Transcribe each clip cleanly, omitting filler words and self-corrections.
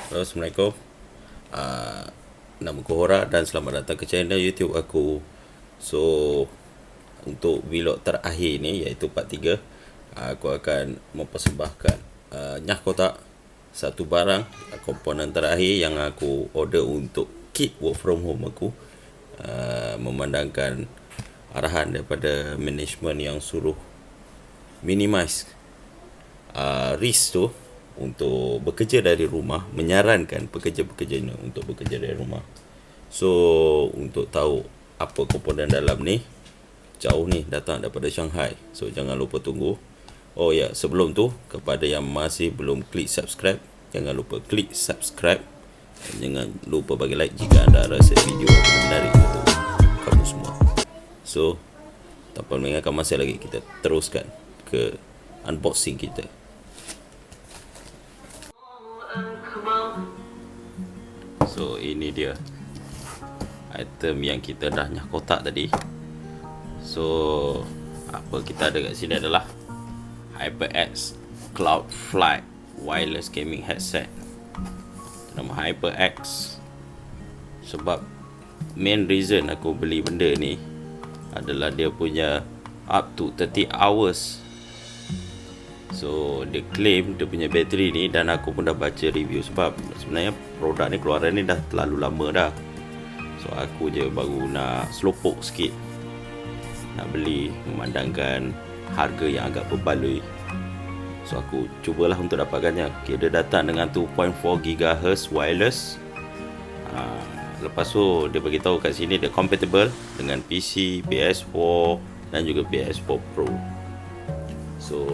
Halo, Assalamualaikum. uh, Nama aku Hora dan selamat datang ke channel YouTube aku. So, untuk vlog terakhir ni, iaitu part 3, aku akan mempersembahkan Nyah Kotak, satu barang komponen terakhir yang aku order untuk kit work from home aku. Memandangkan arahan daripada management yang suruh minimize risk tu untuk bekerja dari rumah, menyarankan pekerja-pekerja ni untuk bekerja dari rumah. So, untuk tahu apa komponen dalam ni, jauh ni datang daripada Shanghai. So, jangan lupa tunggu. Oh ya, sebelum tu, kepada yang masih belum klik subscribe, jangan lupa klik subscribe. Dan jangan lupa bagi like jika anda rasa video ini menarik untuk kamu semua. So, tanpa mengingatkan masa lagi, kita teruskan ke unboxing kita. So, ini dia item yang kita dah nyah kotak tadi. So, apa kita ada kat sini adalah HyperX Cloud Flight Wireless Gaming Headset. Nama HyperX sebab main reason aku beli benda ni adalah dia punya up to 30 hours. So, dia claim dia punya bateri ni, dan aku pun dah baca review, sebab sebenarnya produk ni keluaran ni dah terlalu lama dah. So, aku je baru nak slowpoke sikit, nak beli memandangkan harga yang agak berbaloi. So, aku cubalah untuk dapatkannya. Okay, dia datang dengan 2.4 GHz wireless. Lepas tu dia beritahu kat sini dia compatible dengan PC, PS4 dan juga PS4 Pro. So,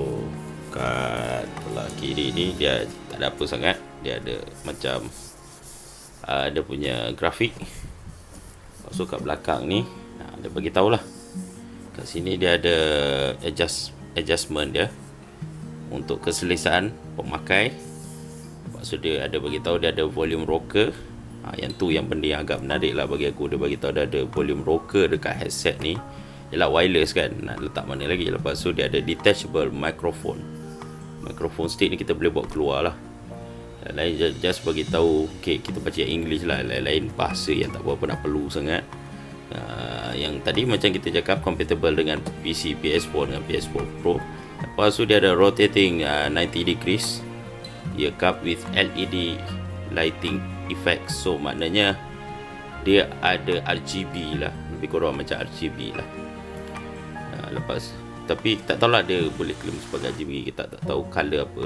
kat belah kiri ni dia tak ada apa sangat. Dia ada macam dia punya grafik. Lepas tu kat belakang ni dia bagi tahulah. Kat sini dia ada adjustment dia untuk keselesaan pemakai. Lepas tu dia ada bagi tahu dia ada volume rocker. Yang tu yang benda yang agak menarik lah bagi aku. Dia bagi tahu dia ada volume rocker dekat headset ni. Ialah wireless kan, nak letak mana lagi. Lepas tu dia ada detachable microphone stick ni, kita boleh bawa keluar lah. Lain just bagi tahu, okay, kita baca English lah, lain bahasa yang tak berapa nak perlu sangat. Yang tadi macam kita cakap compatible dengan PC, PS4 dengan PS4 Pro. Lepas tu dia ada rotating 90 degrees ear cup with LED lighting effects. So maknanya dia ada RGB lah, lebih kurang macam RGB lah. Lepas, tapi tak tahulah dia boleh claim sebagai RGB, kita tak tahu color apa.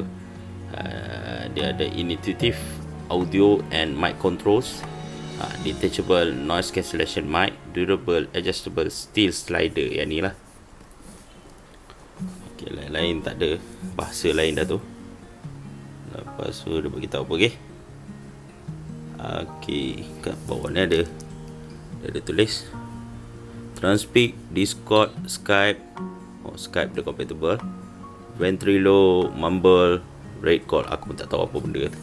Dia ada intuitive audio and mic controls, detachable noise cancellation mic, durable adjustable steel slider, yang ni lah. Okay, lain-lain tak ada bahasa lain dah tu. Lepas tu dia beritahu apa, okay. Okay, kat bawah ni ada tulis Transpeak, Discord, Skype. Skype dia compatible. Ventrilo, Mumble, Redcall, aku pun tak tahu apa benda tu.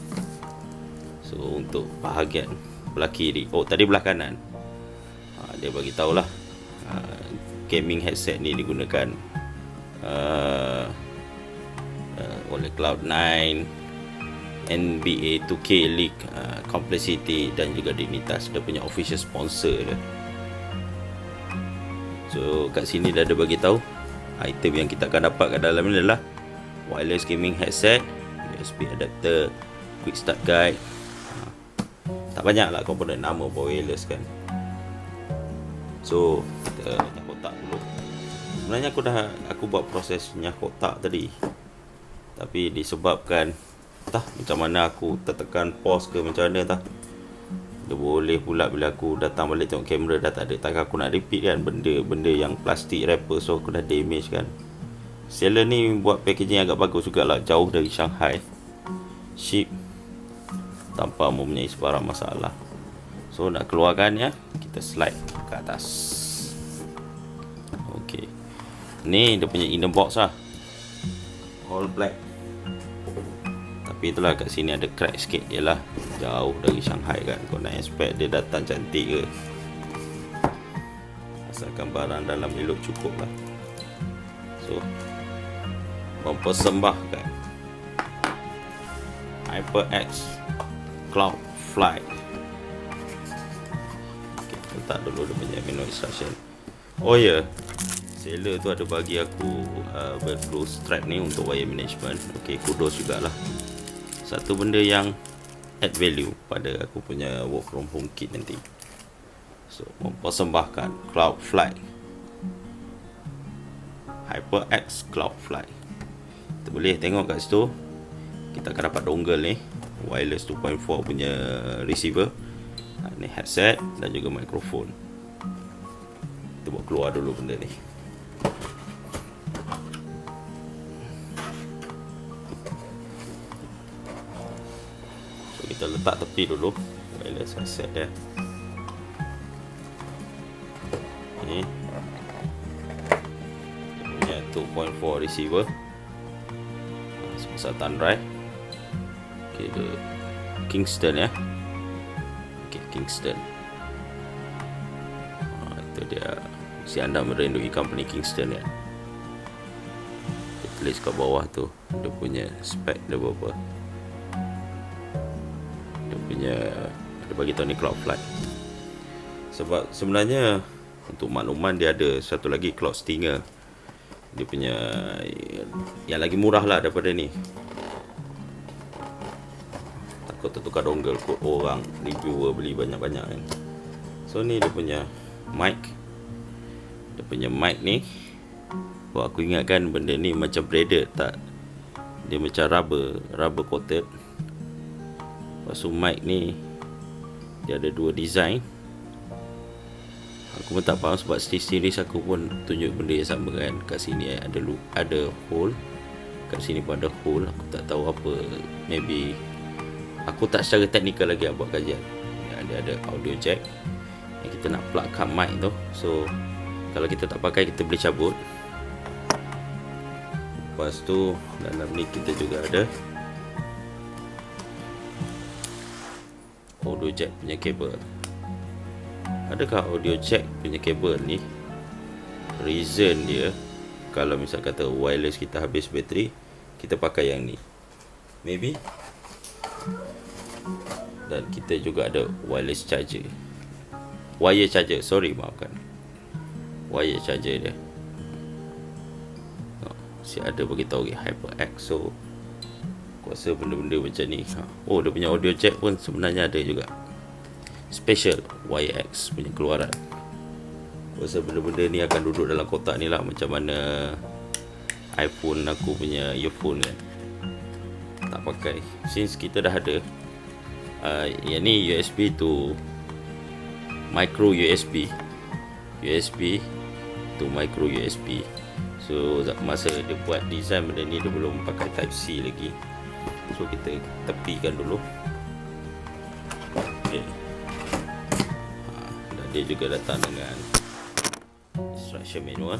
So, untuk bahagian belah kiri, tadi belah kanan, dia bagi tahulah gaming headset ni digunakan oleh Cloud9, NBA 2K League, Complexity dan juga Dignitas. Dia punya official sponsor dia. So, kat sini dah ada bagi tahu item yang kita akan dapat kat dalam ni adalah wireless gaming headset, USB adapter, quick start guide. Tak banyak lah komponen nama wireless kan. So, kita nyah kotak dulu. Sebenarnya aku buat proses nyah kotak tadi, tapi disebabkan entah macam mana aku tertekan pause ke macam mana tah. Dia boleh pula bila aku datang balik tengok kamera dah tak ada. Takkan aku nak repeat kan benda yang plastik wrapper, so aku dah damage kan. Seller ni buat packaging agak bagus jugalah, jauh dari Shanghai, ship tanpa mempunyai sebarang masalah. So nak keluarkan ya, kita slide ke atas. Okay, ni dia punya inner box lah, all black. Tapi itulah, kat sini ada crack sikit. Yalah, jauh dari Shanghai kan, kau nak expect dia datang cantik ke? Asalkan barang dalam elok cukup lah. So, mempersembahkan HyperX Cloudflight. Okay, letak dulu dia punya menu instruction. Oh ya, seller tu ada bagi aku velcro strap ni untuk wire management. Okay, kudos jugalah. Satu benda yang add value pada aku punya work from home kit nanti. So, mempersembahkan Cloudflight, HyperX Cloudflight. Kita boleh tengok kat situ, kita akan dapat dongle ni, wireless 2.4 punya receiver. Ni headset dan juga mikrofon. Kita buat keluar dulu benda ni. So kita letak tepi dulu wireless headset dia. Ni dia punya 2.4 receiver. Sebesar thumb drive. Okay, the Kingston ya. Okay, Kingston. Itu dia. Si anda merindui company Kingston ya. Dia tulis kat bawah tu dia punya spek dia berapa. Dia punya, dia bagi tahu ni Cloudflight. Sebab sebenarnya untuk makluman dia ada satu lagi Cloud Stinger. Dia punya yang lagi murah lah daripada ni. Takut tertukar dongle kot orang reviewer beli banyak-banyak kan. So ni dia punya mic. Dia punya mic ni, aku ingatkan benda ni macam braided, tak. Dia macam rubber coated. Lepas tu mic ni dia ada dua design. Aku pun tak faham sebab series aku pun tunjuk benda yang sama kan. Kat sini ada hole, kat sini pun ada hole. Aku tak tahu apa. Maybe aku tak secara teknikal lagi buat kajian. Dia ada audio jack yang kita nak plugkan mic tu. So kalau kita tak pakai, kita boleh cabut. Lepas tu dalam ni kita juga ada audio jack punya kabel. Adakah audio jack punya kabel ni reason dia kalau misal kata wireless kita habis bateri, kita pakai yang ni? Maybe. Dan kita juga ada wireless charger, wire charger, sorry maafkan, wire charger dia. Si ada beritahu HyperX. So aku rasa benda-benda macam ni. Oh, dia punya audio jack pun sebenarnya ada juga special YX punya keluaran. Aku rasa benda-benda ni akan duduk dalam kotak ni lah, macam mana iPhone aku punya earphone kan, tak pakai. Since kita dah ada yang ni USB to micro USB, USB to micro USB. So masa dia buat design benda ni, dia belum pakai Type C lagi. So kita tepikan dulu. Okay. Dan dia juga datang dengan instruction manual.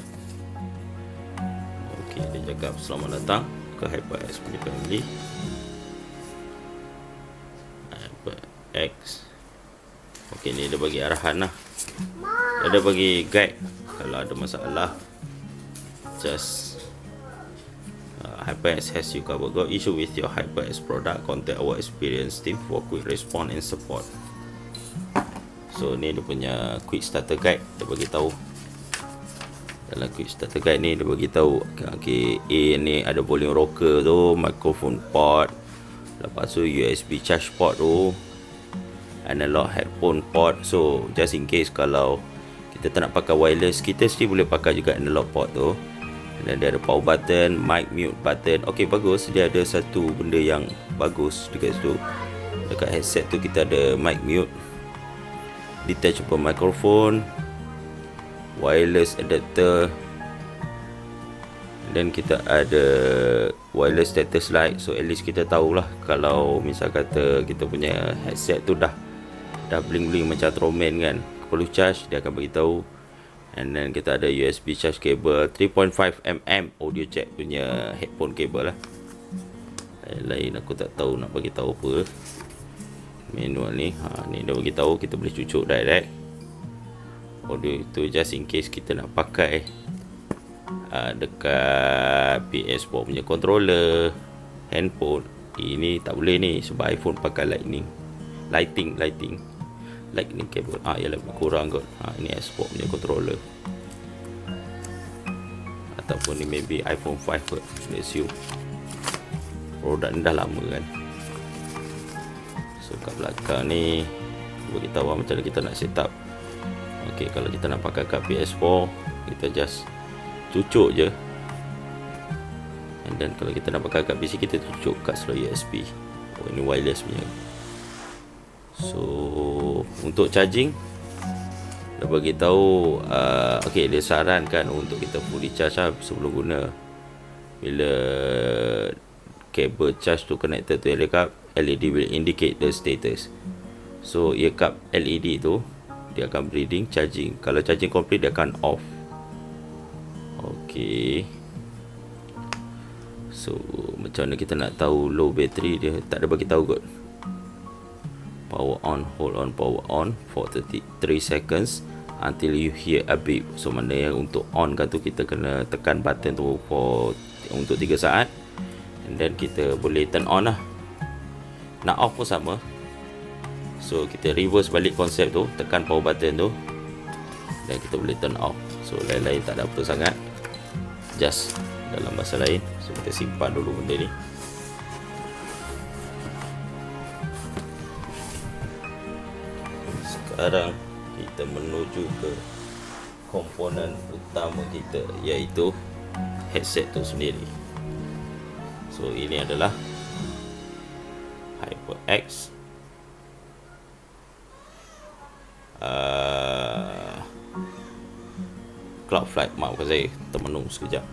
Okay, dia cakap selamat datang ke HyperX punya family. HyperX. Okay, ni dia bagi arahan lah. Dia bagi guide kalau ada masalah. Just HyperX has you covered. Got issue with your HyperX product, contact our experienced team for quick response and support. So ni dia punya quick starter guide. Dia bagi tahu dalam quick starter guide ni, dia bagi tahu okay, ni ada volume rocker tu, microphone port, lepas tu USB charge port tu, analog headphone port. So just in case kalau kita tak nak pakai wireless, kita still boleh pakai juga analog port tu. Dan dia ada power button, mic mute button. Okay, bagus. Dia ada satu benda yang bagus dekat situ. Dekat headset tu kita ada mic mute, detachable microphone, wireless adapter, dan kita ada wireless status light. So at least kita tahulah kalau misal kata kita punya headset tu dah bling-bling macam Troman kan, perlu charge, dia akan beritahu. And then kita ada USB charge cable, 3.5mm audio jack punya headphone cable lah. Lain aku tak tahu nak bagi tahu apa. Manual ni, ni dah bagi tahu kita boleh cucuk direct. Audio itu just in case kita nak pakai dekat PS4 punya controller, handphone. Ini tak boleh ni sebab iPhone pakai lightning. lightning cable. Ialah lebih kurang kot. Ini export punya controller, ataupun ni maybe iPhone 5 kot. Let's you. Produk ni dah lama kan. So kat belakang ni bagi tahu macam mana kita nak set up. Okey, kalau kita nak pakai kat PS4, kita just cucuk je. And then kalau kita nak pakai kat PC, kita cucuk kat slot USB. Ini wireless punya. So untuk charging dah bagi tahu, okey, dia sarankan untuk kita fully charge sebelum guna. Bila cable charge tu connected to LED will indicate the status. So ear cup LED tu dia akan reading charging. Kalau charging complete, dia akan off. Okey. So macam mana kita nak tahu low battery? Dia tak ada bagi tahu kot. Power on, hold on power on for 33 seconds until you hear a beep. So maknanya untuk on kan tu, kita kena tekan button tu untuk 3 saat. And then kita boleh turn on lah. Nak off pun sama. So kita reverse balik konsep tu, tekan power button tu, dan kita boleh turn off. So lain-lain tak ada apa sangat, just dalam bahasa lain. So kita simpan dulu benda ni. Sekarang kita menuju ke komponen utama kita, iaitu headset tu sendiri. So ini adalah HyperX Cloudflight. Maafkan saya, termenung sekejap.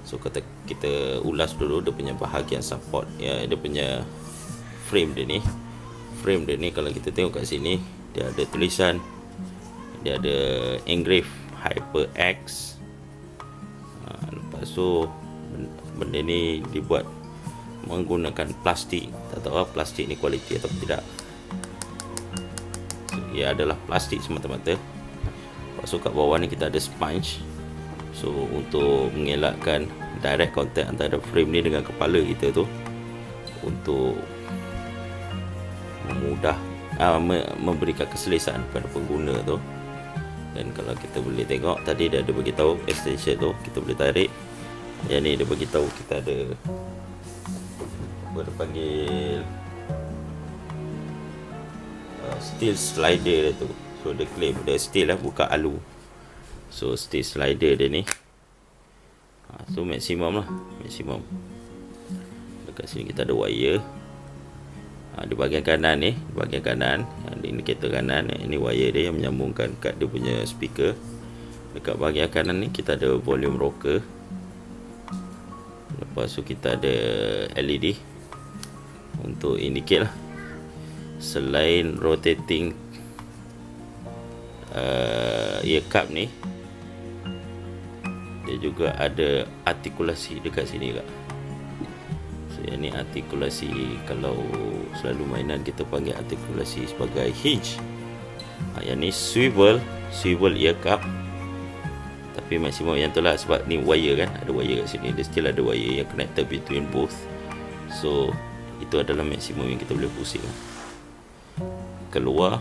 So kita ulas dulu dia punya bahagian support ya. Dia punya frame dia ni kalau kita tengok kat sini, dia ada tulisan, dia ada engrave HyperX. Lepas tu benda ni dibuat menggunakan plastik. Tak tahu plastik ni kualiti atau tidak. So, ia adalah plastik semata-mata. Lepas tu kat bawah ni kita ada sponge. So untuk mengelakkan direct contact antara frame ni dengan kepala kita tu, untuk memudah memberikan keselesaan kepada pengguna tu. Dan kalau kita boleh tengok tadi dia ada bagi tahu extension tu, kita boleh tarik. Yang ni dia bagi tahu kita ada apa dia panggil steel slider dia tu. So dia claim dia steel lah, bukan alu. So steel slider dia ni so maksimum lah, maksimum. Dekat sini kita ada wire. Di bahagian kanan ni, di bahagian kanan ada indikator kanan. Ini wire dia yang menyambungkan kat dia punya speaker. Dekat bahagian kanan ni kita ada volume rocker. Lepas tu kita ada LED untuk indicate lah. Selain rotating ear cup ni, dia juga ada artikulasi dekat sini kak. So yang ni artikulasi, kalau selalu mainan kita panggil artikulasi sebagai hinge. Yang ni swivel ear cup. Tapi maksimum yang tu lah, sebab ni wire kan, ada wire kat sini. Dia still ada wire yang connected between both. So itu adalah maksimum yang kita boleh pusing keluar.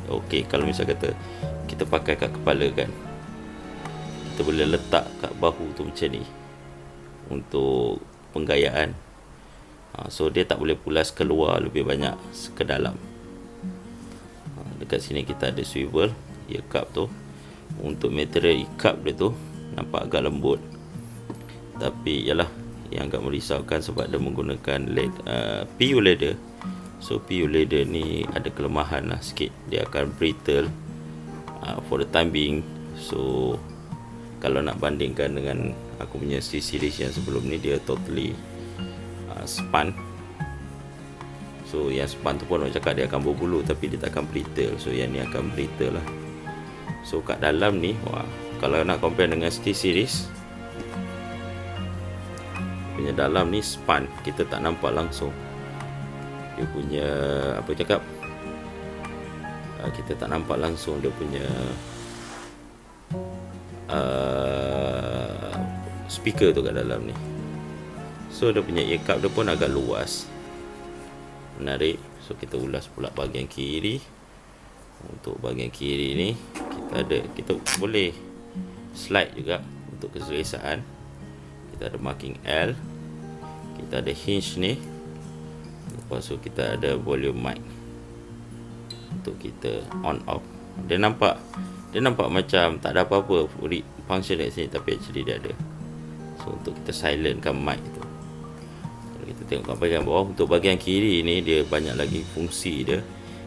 Okey, kalau misal kata kita pakai kat kepala kan, kita boleh letak kat bahu tu macam ni untuk penggayaan. So dia tak boleh pulas keluar lebih banyak ke dalam. Dekat sini kita ada swivel ear cup tu. Untuk material ear cup dia tu nampak agak lembut, tapi yalah, yang agak merisaukan sebab dia menggunakan PU leather. So PU leather ni ada kelemahan lah sikit, dia akan brittle for the time being. So kalau nak bandingkan dengan aku punya series yang sebelum ni, dia totally spun. So yang spun tu pun orang cakap dia akan berbulu, tapi dia tak akan brittle. So yang ni akan brittle lah. So kat dalam ni, wah, kalau nak compare dengan Steel Series punya dalam ni spun, kita tak nampak langsung dia punya apa cakap, kita tak nampak langsung dia punya speaker tu kat dalam ni. So dia punya ear cup dia pun agak luas, menarik. So kita ulas pula bahagian kiri. Untuk bahagian kiri ni kita boleh slide juga untuk keselesaan. Kita ada marking L, kita ada hinge ni, lepas tu kita ada volume mic untuk kita on off. Dia nampak macam tak ada apa-apa function kat sini, tapi actually dia ada. So untuk kita silentkan mic tu. Kalau kita tengok bahagian bawah, untuk bahagian kiri ni dia banyak lagi fungsi dia.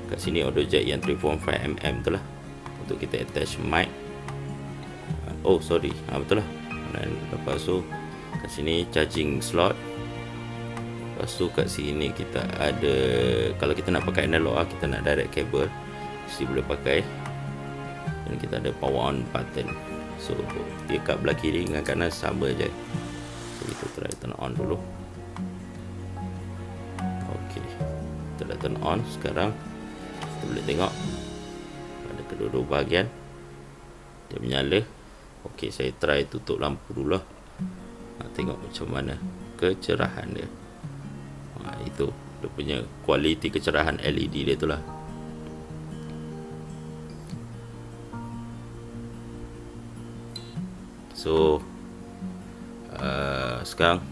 Kat sini audio jack yang 3.5mm tu lah, untuk kita attach mic. Oh sorry, betul lah. Dan lepas tu kat sini charging slot. Lepas tu kat sini kita ada, kalau kita nak pakai analog, kita nak direct cable, mesti boleh pakai. Dan kita ada power on button. So dia kat belah kiri dengan kanan sama je. So kita try turn on dulu. Ok, kita dah turn on. Sekarang kita boleh tengok pada kedua-dua bahagian dia menyala. Ok, saya try tutup lampu dulu lah. Nak tengok macam mana kecerahan dia. Itu dia punya kualiti kecerahan LED dia tu lah. So sekarang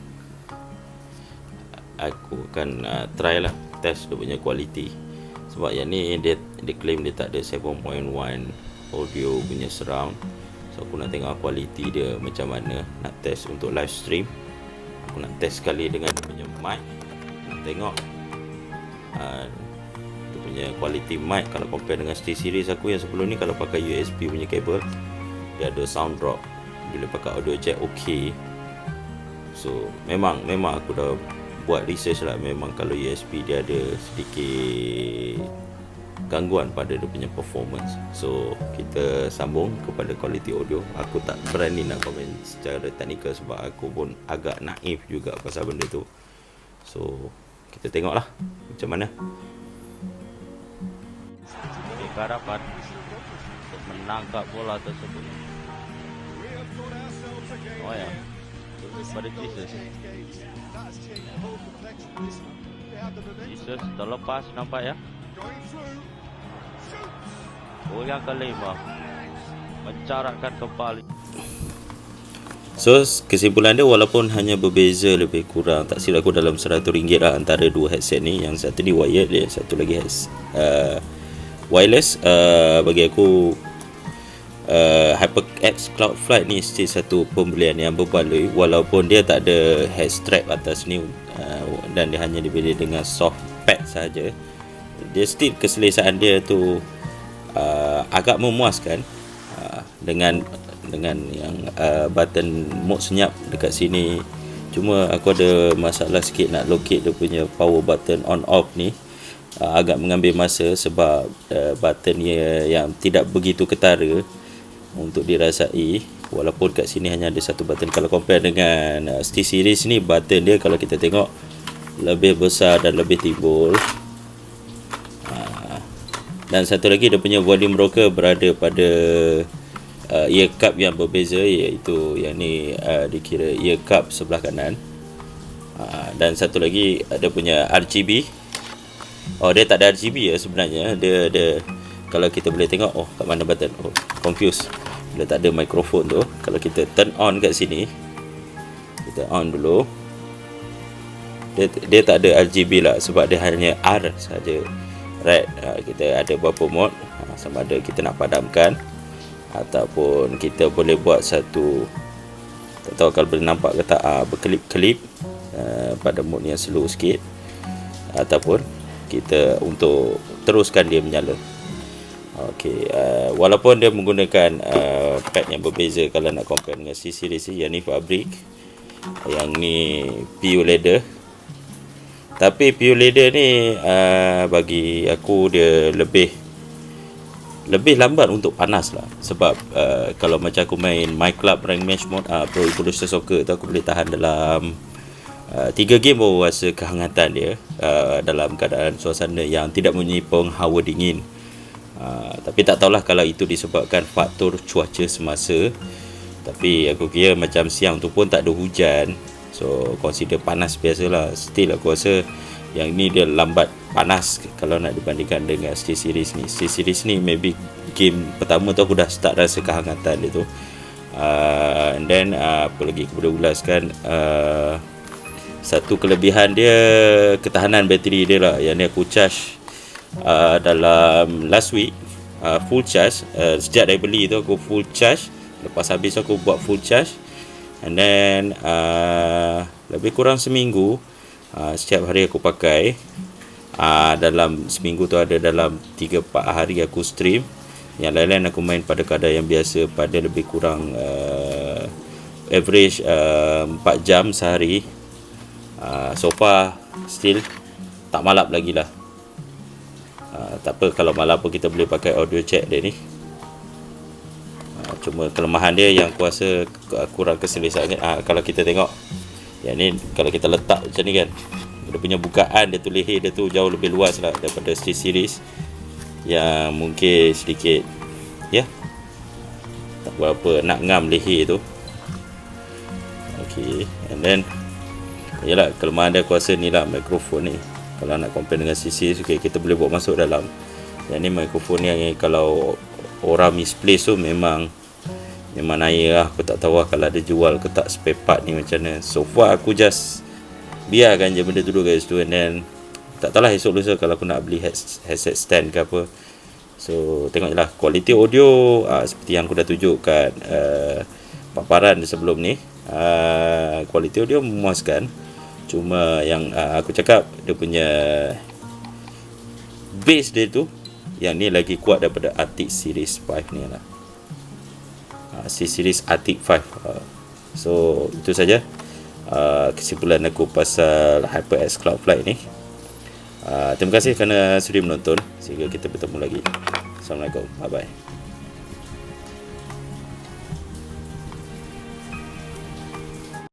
aku akan try lah test dia punya kualiti. Sebab yang ni dia claim dia tak ada 7.1 audio punya surround. So aku nak tengok kualiti dia macam mana. Nak test untuk live stream. Aku nak test sekali dengan dia punya mic. Nak tengok dia punya kualiti mic kalau compare dengan SteelSeries aku yang sebelum ni. Kalau pakai USB punya kabel, dia ada sound drop. Bila pakai audio jack ok. So memang aku dah buat research lah. Memang kalau USB dia ada sedikit gangguan pada dia punya performance. So kita sambung kepada quality audio. Aku tak berani nak komen secara teknikal sebab aku pun agak naif juga pasal benda tu. So kita tengok lah macam mana. Harapan untuk menangkap bola tersebut. Oh ya, pada Jesus terlepas, nampak ya. Oh yang kelima mencaratkan kembali. So kesimpulan dia, walaupun hanya berbeza lebih kurang tak silap aku dalam RM100 lah antara dua headset ni. Yang satu ni wired, yang satu lagi wireless. Bagi aku HyperX Cloud Flight ni still satu pembelian yang berbaloi, walaupun dia tak ada head strap atas ni, dan dia hanya dibeli dengan soft pad saja. Dia still keselesaan dia tu agak memuaskan, dengan yang button mode senyap dekat sini. Cuma aku ada masalah sikit nak locate dia punya power button on off ni. Agak mengambil masa sebab button yang tidak begitu ketara untuk dirasai. Walaupun kat sini hanya ada satu button. Kalau compare dengan SteelSeries ni, button dia kalau kita tengok lebih besar dan lebih timbul. Dan satu lagi, dia punya volume rocker berada pada ear cup yang berbeza, iaitu yang ni dikira ear cup sebelah kanan. Dan satu lagi ada punya RGB. Oh, dia tak ada RGB ya sebenarnya. Dia kalau kita boleh tengok, oh kat mana button. Oh, confused. Bila tak ada mikrofon tu, kalau kita turn on kat sini, kita on dulu. Dia tak ada RGB lah sebab dia hanya R saja. Right, kita ada beberapa mode, sama ada kita nak padamkan ataupun kita boleh buat satu, tak tahu kalau boleh nampak ke tak, berkelip-kelip pada mode yang slow sikit, ataupun kita untuk teruskan dia menyala. Okey, walaupun dia menggunakan pad yang berbeza kalau nak compare dengan SteelSeries ni, yang ni fabrik, yang ni PU leather. Tapi PU leather ni bagi aku dia lebih lambat untuk panas lah. Sebab kalau macam aku main My Club Rank Match Mode, Pro Evolution Soccer tu, aku boleh tahan dalam 3 game baru rasa kehangatan dia, dalam keadaan suasana yang tidak menyipong hawa dingin. Tapi tak tahulah kalau itu disebabkan faktor cuaca semasa. Tapi aku kira macam siang tu pun tak ada hujan, so consider panas biasalah. Still aku rasa Yang ni dia lambat panas kalau nak dibandingkan dengan SteelSeries ni. SteelSeries ni maybe game pertama tu aku dah start rasa kehangatan dia tu. And then apa lagi aku boleh ulaskan, satu kelebihan dia ketahanan bateri dia lah. Yang ni aku charge dalam last week, full charge. Sejak dari beli tu aku full charge, lepas habis aku buat full charge, and then lebih kurang seminggu. Setiap hari aku pakai. Dalam seminggu tu ada dalam 3-4 hari aku stream. Yang lain-lain aku main pada kadar yang biasa, pada lebih kurang average 4 jam sehari. So far still tak malap lagi lah. Tak apa, kalau malap pun kita boleh pakai audio jack dia ni. Cuma kelemahan dia yang aku rasa kurang keselesaan. Kalau kita tengok yang ni, kalau kita letak macam ni kan, dia punya bukaan dia tu, leher dia tu jauh lebih luas lah daripada SteelSeries yang mungkin sedikit tak berapa nak ngam leher tu. Okay, and then yalah, kelemahan dia aku rasa ni lah, mikrofon ni. Kalau nak compare dengan SteelSeries, okay, kita boleh buat masuk dalam. Yang ni mikrofon ni yang kalau orang misplace tu memang naya lah. Aku tak tahu lah kalau ada jual ke tak spare part ni macam mana. So far aku just biarkan je benda tu duduk kat situ, and then tak tahulah esok lusa kalau aku nak beli headset stand ke apa. So tengok je lah quality audio, seperti yang aku dah tunjukkan paparan sebelum ni. Quality audio memuaskan. Cuma yang aku cakap, dia punya bass dia tu, yang ni lagi kuat daripada Arctic Series 5 ni lah. Series Arctic 5. So itu saja kesimpulan aku pasal HyperX Cloudflight ni. Terima kasih kerana sudi menonton. Sehingga kita bertemu lagi. Assalamualaikum. Bye bye.